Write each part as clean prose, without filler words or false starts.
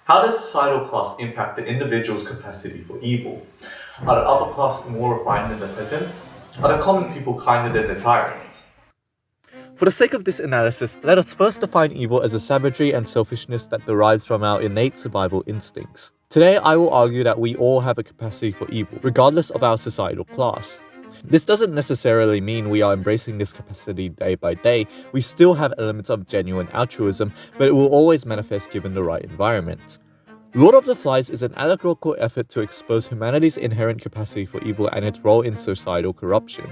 How does societal class impact the individual's capacity for evil? Are the upper class more refined than the peasants? Are the common people kinder than the tyrants? For the sake of this analysis, let us first define evil as a savagery and selfishness that derives from our innate survival instincts. Today, I will argue that we all have a capacity for evil, regardless of our societal class. This doesn't necessarily mean we are embracing this capacity day by day. We still have elements of genuine altruism, but it will always manifest given the right environment. Lord of the Flies is an allegorical effort to expose humanity's inherent capacity for evil and its role in societal corruption.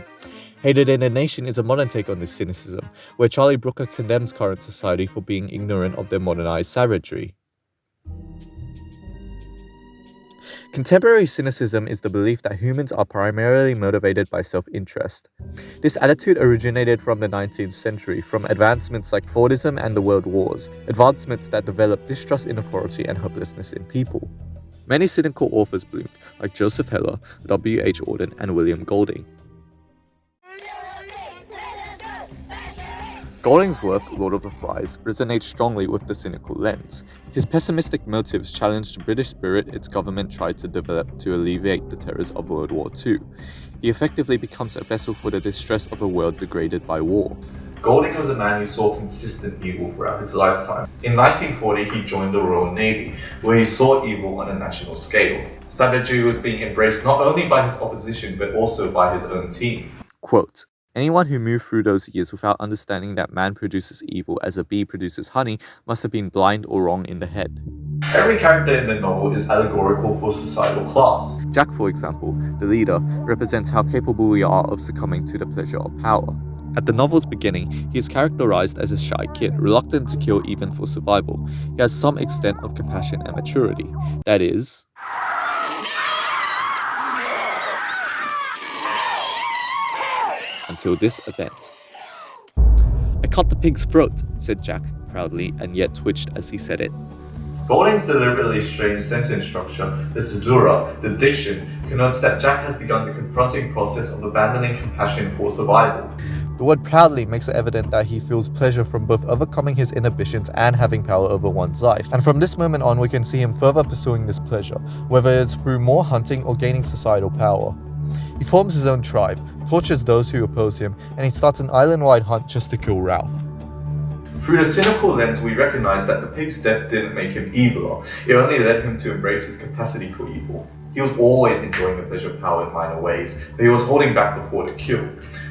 Hated in a Nation is a modern take on this cynicism, where Charlie Brooker condemns current society for being ignorant of their modernized savagery. Contemporary cynicism is the belief that humans are primarily motivated by self-interest. This attitude originated from the 19th century, from advancements like Fordism and the World Wars, advancements that developed distrust in authority and hopelessness in people. Many cynical authors bloomed, like Joseph Heller, W.H. Auden, and William Golding. Golding's work, Lord of the Flies, resonates strongly with the cynical lens. His pessimistic motives challenged the British spirit its government tried to develop to alleviate the terrors of World War II. He effectively becomes a vessel for the distress of a world degraded by war. Golding was a man who saw consistent evil throughout his lifetime. In 1940, he joined the Royal Navy, where he saw evil on a national scale. Savagery was being embraced not only by his opposition, but also by his own team. Quote, "Anyone who moved through those years without understanding that man produces evil as a bee produces honey must have been blind or wrong in the head." Every character in the novel is allegorical for societal class. Jack, for example, the leader, represents how capable we are of succumbing to the pleasure of power. At the novel's beginning, he is characterized as a shy kid, reluctant to kill even for survival. He has some extent of compassion and maturity. That is, until this event. "I cut the pig's throat," said Jack proudly, and yet twitched as he said it. Golding's deliberately strange sentence structure, the caesura, the diction, connotes that Jack has begun the confronting process of abandoning compassion for survival. The word proudly makes it evident that he feels pleasure from both overcoming his inhibitions and having power over one's life. And from this moment on, we can see him further pursuing this pleasure, whether it's through more hunting or gaining societal power. He forms his own tribe, tortures those who oppose him, and he starts an island-wide hunt just to kill Ralph. Through the cynical lens, we recognize that the pig's death didn't make him eviler, it only led him to embrace his capacity for evil. He was always enjoying the pleasure of power in minor ways, but he was holding back before the kill.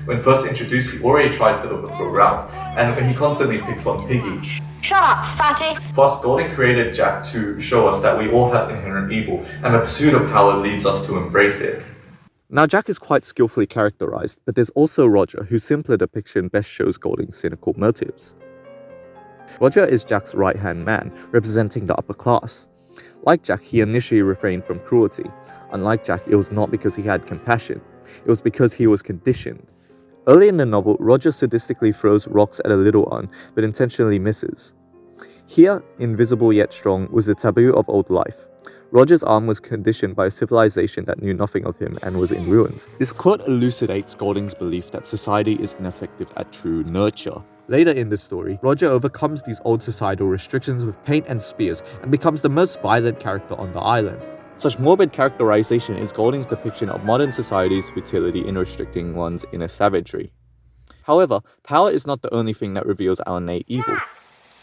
When first introduced, he already tries to overthrow Ralph, and he constantly picks on Piggy. Shut up, fatty! Thus, Golding created Jack to show us that we all have inherent evil, and the pursuit of power leads us to embrace it. Now, Jack is quite skillfully characterized, but there's also Roger, whose simpler depiction best shows Golding's cynical motives. Roger is Jack's right-hand man, representing the upper class. Like Jack, he initially refrained from cruelty. Unlike Jack, it was not because he had compassion. It was because he was conditioned. Early in the novel, Roger sadistically throws rocks at a little un, but intentionally misses. Here, invisible yet strong, was the taboo of old life. Roger's arm was conditioned by a civilization that knew nothing of him and was in ruins. This quote elucidates Golding's belief that society is ineffective at true nurture. Later in the story, Roger overcomes these old societal restrictions with paint and spears and becomes the most violent character on the island. Such morbid characterization is Golding's depiction of modern society's futility in restricting one's inner savagery. However, power is not the only thing that reveals our innate evil.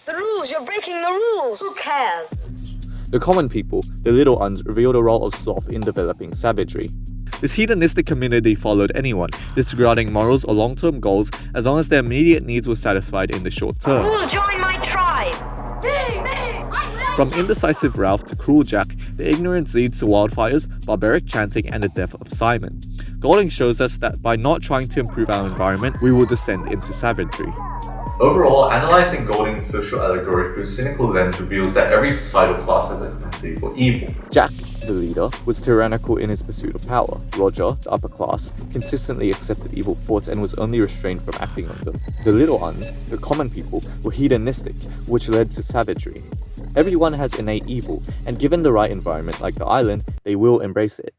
The rules! You're breaking the rules! Who cares? The common people, the little uns, reveal the role of sloth in developing savagery. This hedonistic community followed anyone, disregarding morals or long-term goals as long as their immediate needs were satisfied in the short term. Who'll join my tribe? From indecisive Ralph to cruel Jack, the ignorance leads to wildfires, barbaric chanting, and the death of Simon. Golding shows us that by not trying to improve our environment, we will descend into savagery. Overall, analyzing Golding's social allegory through a cynical lens reveals that every societal class has a capacity for evil. Jack, the leader, was tyrannical in his pursuit of power. Roger, the upper class, consistently accepted evil thoughts and was only restrained from acting on them. The little uns, the common people, were hedonistic, which led to savagery. Everyone has innate evil, and given the right environment like the island, they will embrace it.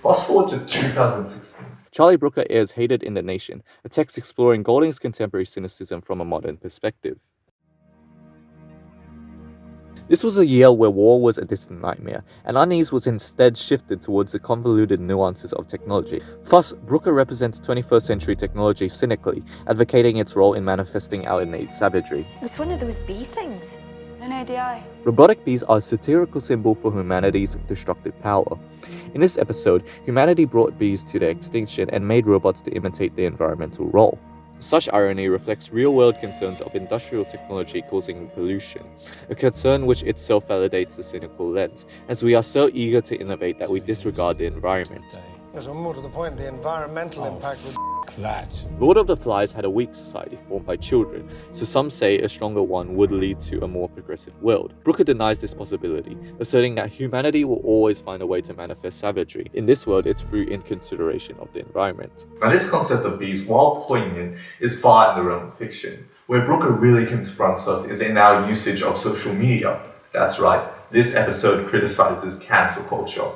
Fast forward to 2016. Charlie Brooker airs Hated in the Nation, a text exploring Golding's contemporary cynicism from a modern perspective. This was a year where war was a distant nightmare, and unease was instead shifted towards the convoluted nuances of technology. Thus, Brooker represents 21st century technology cynically, advocating its role in manifesting our innate savagery. It's one of those bee things. An ADI. Robotic bees are a satirical symbol for humanity's destructive power. In this episode, humanity brought bees to their extinction and made robots to imitate their environmental role. Such irony reflects real-world concerns of industrial technology causing pollution, a concern which itself validates the cynical lens, as we are so eager to innovate that we disregard the environment. Yes, or more to the point, the environmental impact would that. Lord of the Flies had a weak society formed by children, so some say a stronger one would lead to a more progressive world. Brooker denies this possibility, asserting that humanity will always find a way to manifest savagery. In this world, it's through inconsideration of the environment. Now, this concept of bees, while poignant, is far in the realm of fiction. Where Brooker really confronts us is in our usage of social media. That's right, this episode criticizes cancel culture.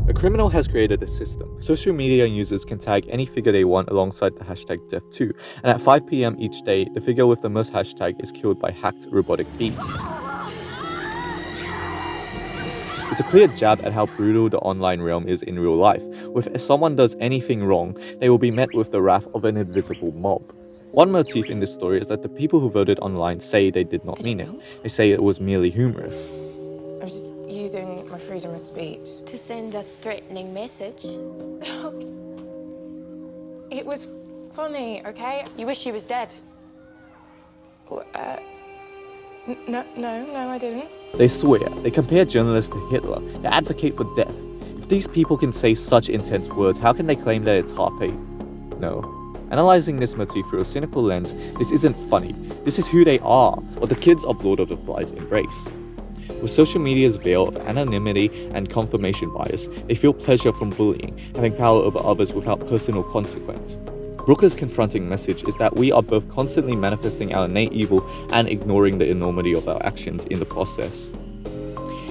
A criminal has created a system. Social media users can tag any figure they want alongside the hashtag Death2, and at 5 PM each day, the figure with the most hashtag is killed by hacked robotic bees. It's a clear jab at how brutal the online realm is in real life, with if someone does anything wrong, they will be met with the wrath of an invisible mob. One motif in this story is that the people who voted online say they did not mean it. They say it was merely humorous. I was just using my freedom of speech. To send a threatening message. It was funny, okay? You wish he was dead. Well, no, I didn't. They swear, they compare journalists to Hitler, they advocate for death. If these people can say such intense words, how can they claim that it's half-hate? No. Analyzing this motif through a cynical lens, this isn't funny. This is who they are, what the kids of Lord of the Flies embrace. With social media's veil of anonymity and confirmation bias, they feel pleasure from bullying, having power over others without personal consequence. Brooker's confronting message is that we are both constantly manifesting our innate evil and ignoring the enormity of our actions in the process.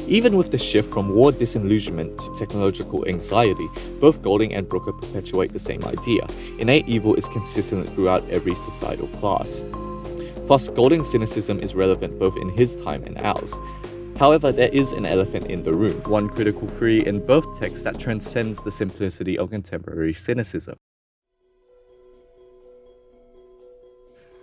Even with the shift from war disillusionment to technological anxiety, both Golding and Brooker perpetuate the same idea. Innate evil is consistent throughout every societal class. Thus, Golding's cynicism is relevant both in his time and ours. However, there is an elephant in the room, one critical theory in both texts that transcends the simplicity of contemporary cynicism.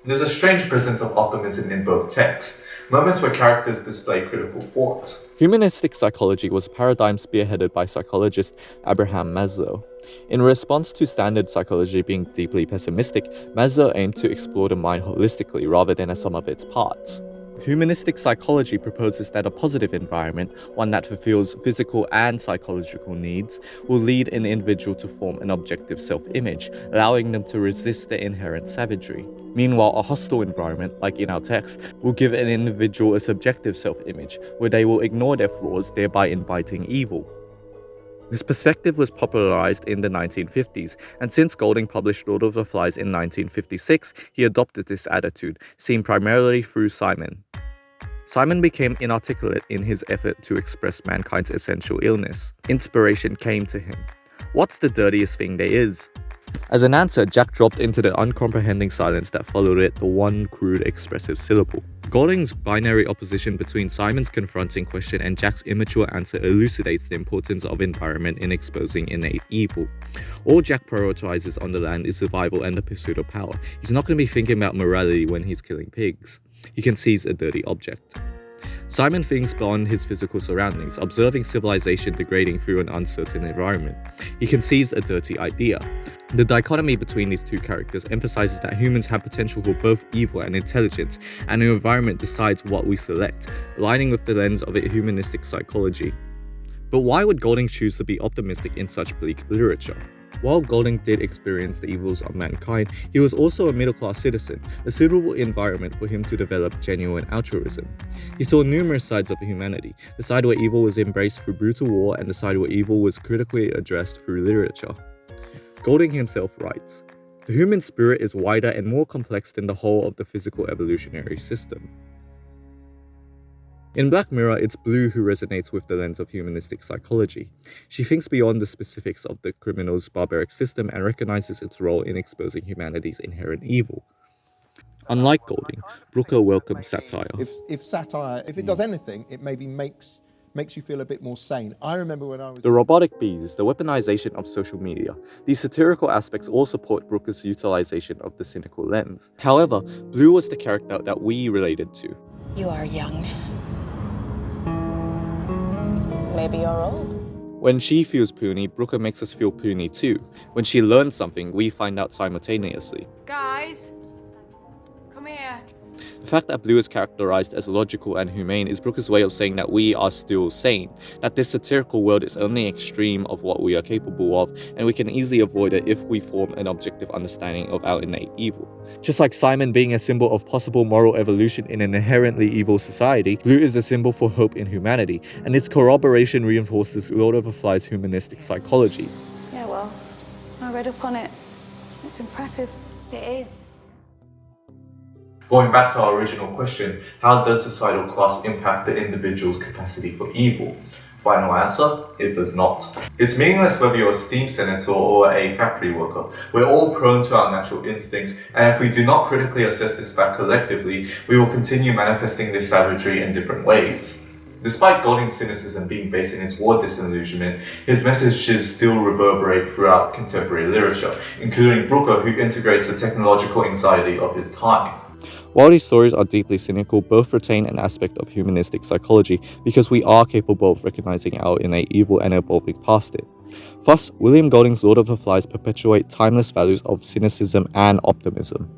There's a strange presence of optimism in both texts, moments where characters display critical thoughts. Humanistic psychology was a paradigm spearheaded by psychologist Abraham Maslow. In response to standard psychology being deeply pessimistic, Maslow aimed to explore the mind holistically rather than as sum of its parts. Humanistic psychology proposes that a positive environment, one that fulfills physical and psychological needs, will lead an individual to form an objective self-image, allowing them to resist their inherent savagery. Meanwhile, a hostile environment, like in our text, will give an individual a subjective self-image, where they will ignore their flaws, thereby inviting evil. This perspective was popularized in the 1950s, and since Golding published Lord of the Flies in 1956, he adopted this attitude, seen primarily through Simon. Simon became inarticulate in his effort to express mankind's essential illness. Inspiration came to him. What's the dirtiest thing there is? As an answer, Jack dropped into the uncomprehending silence that followed it the one crude expressive syllable. Golding's binary opposition between Simon's confronting question and Jack's immature answer elucidates the importance of environment in exposing innate evil. All Jack prioritizes on the land is survival and the pursuit of power. He's not going to be thinking about morality when he's killing pigs. He conceives a dirty object. Simon thinks beyond his physical surroundings, observing civilization degrading through an uncertain environment. He conceives a dirty idea. The dichotomy between these two characters emphasizes that humans have potential for both evil and intelligence, and the environment decides what we select, aligning with the lens of a humanistic psychology. But why would Golding choose to be optimistic in such bleak literature? While Golding did experience the evils of mankind, he was also a middle-class citizen, a suitable environment for him to develop genuine altruism. He saw numerous sides of humanity, the side where evil was embraced through brutal war and the side where evil was critically addressed through literature. Golding himself writes, "The human spirit is wider and more complex than the whole of the physical evolutionary system." In Black Mirror, it's Blue who resonates with the lens of humanistic psychology. She thinks beyond the specifics of the criminal's barbaric system and recognizes its role in exposing humanity's inherent evil. Unlike Golding, Brooker welcomes satire. If satire, if it does anything, it maybe makes you feel a bit more sane. I remember when I was... The robotic bees, the weaponization of social media. These satirical aspects all support Brooker's utilization of the cynical lens. However, Blue was the character that we related to. You are young. Maybe you're old. When she feels puny, Brooker makes us feel puny too. When she learns something, we find out simultaneously. Guys, come here. The fact that Blue is characterized as logical and humane is Brooker's way of saying that we are still sane, that this satirical world is only an extreme of what we are capable of, and we can easily avoid it if we form an objective understanding of our innate evil. Just like Simon being a symbol of possible moral evolution in an inherently evil society, Blue is a symbol for hope in humanity, and its corroboration reinforces Lord of the Flies' humanistic psychology. Yeah, well, I read up on it. It's impressive. It is. Going back to our original question, how does societal class impact the individual's capacity for evil? Final answer, it does not. It's meaningless whether you're a steam senator or a factory worker. We're all prone to our natural instincts, and if we do not critically assess this fact collectively, we will continue manifesting this savagery in different ways. Despite Golding's cynicism being based in his war disillusionment, his messages still reverberate throughout contemporary literature, including Brooker, who integrates the technological anxiety of his time. While these stories are deeply cynical, both retain an aspect of humanistic psychology because we are capable of recognizing our innate evil and evolving past it. Thus, William Golding's Lord of the Flies perpetuate timeless values of cynicism and optimism.